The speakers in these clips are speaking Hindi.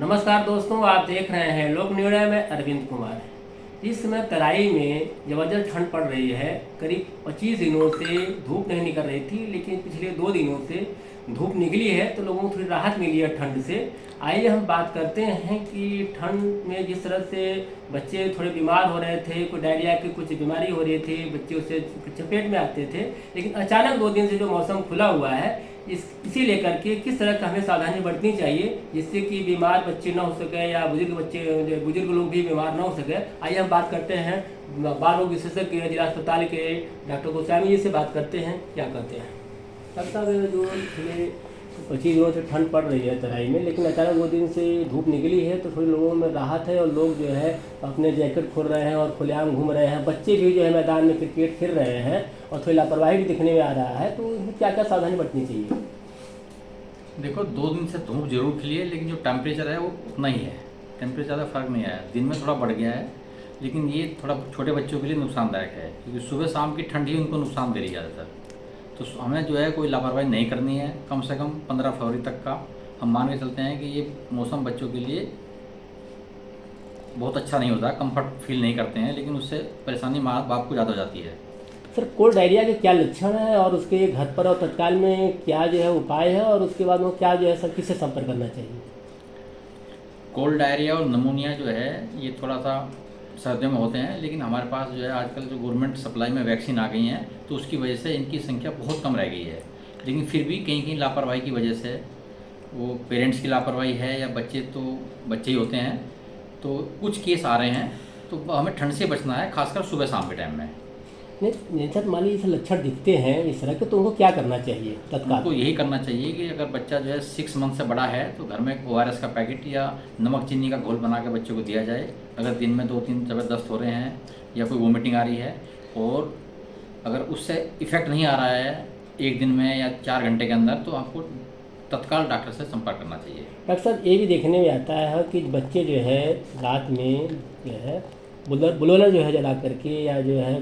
नमस्कार दोस्तों, आप देख रहे हैं लोक निर्णय में अरविंद कुमार। इस समय तराई में ज़बरदस्त ठंड पड़ रही है। करीब 25 दिनों से धूप नहीं निकल रही थी, लेकिन पिछले 2 दिनों से धूप निकली है तो लोगों को थोड़ी राहत मिली है ठंड से। आइए हम बात करते हैं कि ठंड में जिस तरह से बच्चे थोड़े बीमार हो रहे थे, कोई डायरिया की कुछ बीमारी हो रही थी, बच्चे उससे चपेट में आते थे, लेकिन अचानक 2 दिन से जो मौसम खुला हुआ है इसी लेकर के किस तरह का हमें सावधानी बरतनी चाहिए जिससे कि बीमार बच्चे ना हो सके या बुजुर्ग लोग भी बीमार ना हो सके। आइए हम बात करते हैं बाल रोग विशेषज्ञ जिला अस्पताल के डॉक्टर गोस्वामी जी से बात करते हैं, क्या कहते हैं। डॉक्टर साहब, जो 25 दिनों से ठंड पड़ रही है तराई में, लेकिन अचानक 2 दिन से धूप निकली है तो थोड़ी लोगों में राहत है और लोग जो है अपने जैकेट खोल रहे हैं और खुलेआम घूम रहे हैं। बच्चे भी जो है मैदान में क्रिकेट खेल रहे हैं और थोड़ी लापरवाही भी दिखने में आ रहा है, तो क्या क्या सावधानी बरतनी चाहिए। देखो, 2 दिन से धूप जरूर खिली है, लेकिन जो टेम्परेचर है वो उतना ही है। टेम्परेचर ज़्यादा फर्क नहीं आया, दिन में थोड़ा बढ़ गया है, लेकिन ये थोड़ा छोटे बच्चों के लिए नुकसानदायक है क्योंकि सुबह शाम की ठंड ही उनको नुकसान दे रही है ज़्यादातर। तो हमें जो है कोई लापरवाही नहीं करनी है। कम से कम 15 फरवरी तक का हम मान के चलते हैं कि ये मौसम बच्चों के लिए बहुत अच्छा नहीं होता, कंफर्ट फील नहीं करते हैं, लेकिन उससे परेशानी माँ बाप को ज़्यादा हो जाती है। सर, कोल्ड डायरिया के क्या लक्षण है और उसके घर पर और तत्काल में क्या जो है उपाय है, और उसके बाद वो क्या जो है सर किससे संपर्क करना चाहिए। कोल्ड डायरिया और नमूनिया जो है ये थोड़ा सा सर्दियों में होते हैं, लेकिन हमारे पास जो है आजकल जो गवर्नमेंट सप्लाई में वैक्सीन आ गई हैं तो उसकी वजह से इनकी संख्या बहुत कम रह गई है। लेकिन फिर भी कहीं कहीं लापरवाही की वजह से, वो पेरेंट्स की लापरवाही है या बच्चे ही होते हैं, तो कुछ केस आ रहे हैं। तो हमें ठंड से बचना है, खासकर सुबह शाम के टाइम में। नहीं सर, मान लीजिए लक्षण दिखते हैं इस तरह के, तो उनको क्या करना चाहिए तत्काल। उनको यही करना चाहिए कि अगर बच्चा जो है 6 मंथ से बड़ा है तो घर में ORS का पैकेट या नमक चीनी का घोल बना के बच्चों को दिया जाए। अगर दिन में 2-3 ज़बरदस्त हो रहे हैं या कोई वोमिटिंग आ रही है और अगर उससे इफ़ेक्ट नहीं आ रहा है 1 दिन में या 4 घंटे के अंदर, तो आपको तत्काल डॉक्टर से संपर्क करना चाहिए। डॉक्टर साहब, ये भी देखने में आता है कि बच्चे जो है रात में जो है बुलोलर जो है जला करके या जो है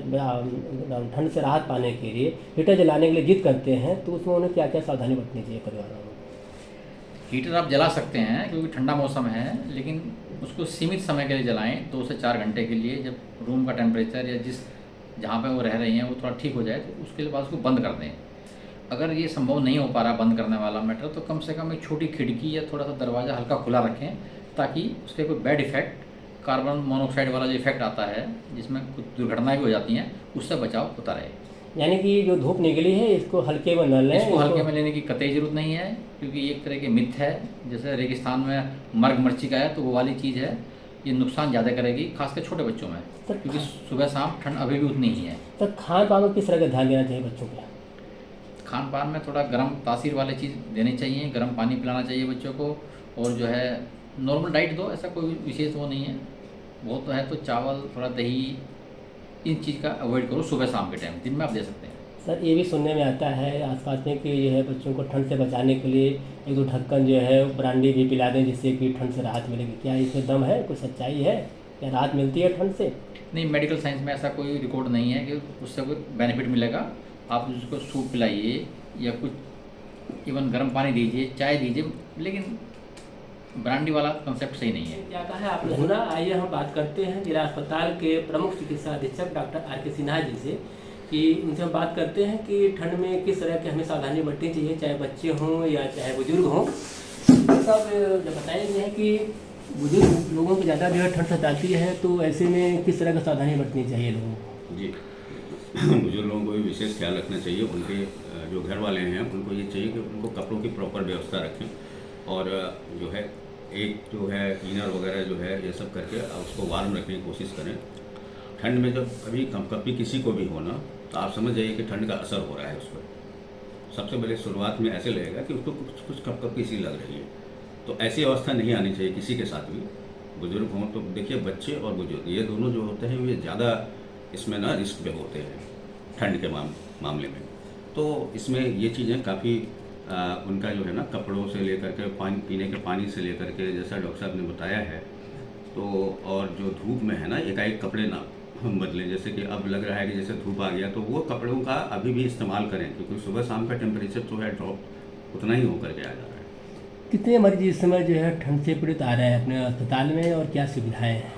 ठंड से राहत पाने के लिए हीटर जलाने के लिए जिद करते हैं, तो उसमें उन्हें क्या क्या सावधानी बरतनी चाहिए परिवारों में। हीटर आप जला सकते हैं क्योंकि ठंडा मौसम है, लेकिन उसको सीमित समय के लिए जलाएं, 2 से 4 घंटे के लिए। जब रूम का टेम्परेचर या जहाँ पे वो रह रही हैं वो थोड़ा ठीक हो जाए तो उसके बाद उसको बंद कर दें। अगर ये संभव नहीं हो पा रहा बंद करने वाला मैटर, तो कम से कम एक छोटी खिड़की या थोड़ा सा दरवाज़ा हल्का खुला रखें ताकि उसके कोई बैड इफेक्ट, कार्बन मोनोऑक्साइड वाला जो इफेक्ट आता है जिसमें कुछ दुर्घटनाएं भी हो जाती हैं, उससे बचाव होता रहे। यानी कि जो धूप निकली है इसको हल्के में न लें। इसको हल्के में लेने की कतई जरूरत नहीं है क्योंकि एक तरह के मिथ है, जैसे रेगिस्तान में मर्ग मरीचिका है, तो वो वाली चीज़ है। ये नुकसान ज़्यादा करेगी खासकर छोटे बच्चों में, क्योंकि सुबह शाम ठंड अभी भी उतनी ही है। तो खान पान में किस तरह का ध्यान देना चाहिए बच्चों को। खान पान में थोड़ा गर्म तासीर वाली चीज़ देनी चाहिए, गर्म पानी पिलाना चाहिए बच्चों को, और जो है नॉर्मल डाइट दो, ऐसा कोई विशेष वो नहीं है। बहुत है तो चावल, थोड़ा दही, इन चीज़ का अवॉइड करो सुबह शाम के टाइम। दिन में आप दे सकते हैं। सर, ये भी सुनने में आता है आसपास में कि जो है बच्चों को ठंड से बचाने के लिए 1-2 ढक्कन जो है ब्रांडी भी पिला दें जिससे कि ठंड से राहत मिलेगी। क्या इसमें दम है, कुछ सच्चाई है, क्या राहत मिलती है ठंड से। नहीं, मेडिकल साइंस में ऐसा कोई रिकॉर्ड नहीं है कि उससे कोई बेनिफिट मिलेगा। आप उसको सूप पिलाइए या कुछ इवन गर्म पानी दीजिए, चाय दीजिए, लेकिन ब्रांडी वाला कंसेप्ट सही नहीं है। क्या कहा है आपने सुना। आइए हम बात करते हैं जिला अस्पताल के प्रमुख चिकित्सा अधीक्षक डॉक्टर RK सिन्हा जी से, कि उनसे हम बात करते हैं कि ठंड में किस तरह की हमें सावधानी बरतनी चाहिए, चाहे बच्चे हों या चाहे बुजुर्ग हों। सब जब बताया गया है कि बुजुर्ग लोगों को ज़्यादा जो है ठंड सताती है, तो ऐसे में किस तरह का सावधानी बरतनी चाहिए लोगों को। जी, बुजुर्ग लोगों को भी विशेष ख्याल रखना चाहिए। उनके जो घर वाले हैं उनको ये चाहिए कि उनको कपड़ों की प्रॉपर व्यवस्था रखें, और जो है एक जो है इनर वगैरह जो है ये सब करके उसको वार्म रखने की कोशिश करें। ठंड में जब कभी कंपकपी किसी को भी हो ना, तो आप समझ जाइए कि ठंड का असर हो रहा है उस पर। सबसे पहले शुरुआत में ऐसे लगेगा कि उसको कुछ कंपकपी सी लग रही है, तो ऐसी अवस्था नहीं आनी चाहिए किसी के साथ भी। बुजुर्ग हों तो देखिए, बच्चे और बुजुर्ग ये दोनों जो होते हैं ये ज़्यादा इसमें ना रिस्क पे होते हैं ठंड के मामले में। तो इसमें ये चीज़ें काफ़ी उनका जो है ना, कपड़ों से लेकर के पानी पीने के पानी से लेकर के, जैसा डॉक्टर साहब ने बताया है, तो और जो धूप में है ना, एकाएक कपड़े ना हम बदलें। जैसे कि अब लग रहा है कि जैसे धूप आ गया, तो वो कपड़ों का अभी भी इस्तेमाल करें, क्योंकि सुबह शाम का टेम्परेचर जो है ड्रॉप उतना ही होकर के आ जा रहा है। कितने मरीज इस समय जो है ठंड से पीड़ित आ रहे हैं अपने अस्पताल में और क्या सुविधाएं हैं?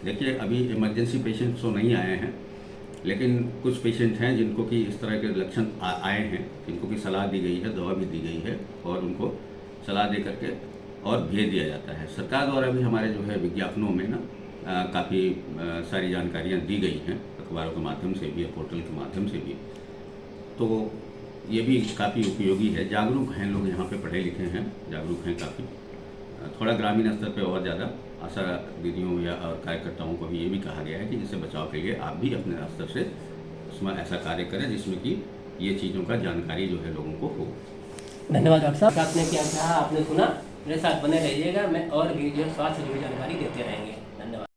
देखिए, अभी इमरजेंसी पेशेंट तो नहीं आए हैं, लेकिन कुछ पेशेंट हैं जिनको कि इस तरह के लक्षण आए हैं, जिनको कि सलाह दी गई है, दवा भी दी गई है और उनको सलाह दे करके और भेज दिया जाता है। सरकार द्वारा भी हमारे जो है विज्ञापनों में ना काफ़ी सारी जानकारियाँ दी गई हैं, अखबारों के माध्यम से भी, पोर्टल के माध्यम से भी। तो ये भी काफ़ी उपयोगी है। जागरूक हैं लोग, यहाँ पे पढ़े लिखे हैं, जागरूक हैं काफ़ी। थोड़ा ग्रामीण स्तर पे और ज़्यादा आशा दीदियों या और कार्यकर्ताओं को भी ये भी कहा गया है कि इससे बचाव के लिए आप भी अपने स्तर से उसमें ऐसा कार्य करें जिसमें कि ये चीज़ों का जानकारी जो है लोगों को हो। धन्यवाद डॉक्टर साहब, आपने क्या कहा आपने सुना। मेरे साथ बने रहिएगा, मैं और भी जो स्वास्थ्य से जुड़ी जानकारी देते रहेंगे।